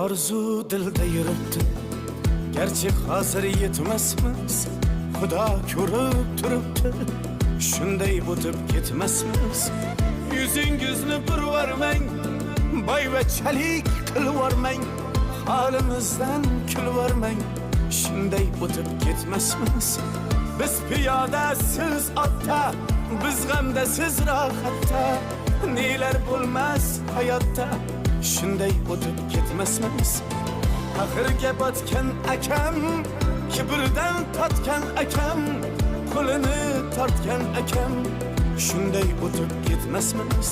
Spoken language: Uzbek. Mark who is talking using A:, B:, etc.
A: Arzu dilde yürüttü, gerçek hazır yetmezmiz. Xudo ko'rib turibdi, shunday o'tib ketmasmiz. Yüzüngizni burvarmang, boyvachalik qilvormang, holimizdan kulvormang, shunday o'tib ketmasmiz. Biz piyoda, siz otda, biz g'amda, siz rohatda, nelar bo'lmas hayotda, shunday o'tib ketmasmiz. Axirga botgan akam, kibrdan totgan akam, qo'lini tortgan akam, shunday o'tib ketmasmiz.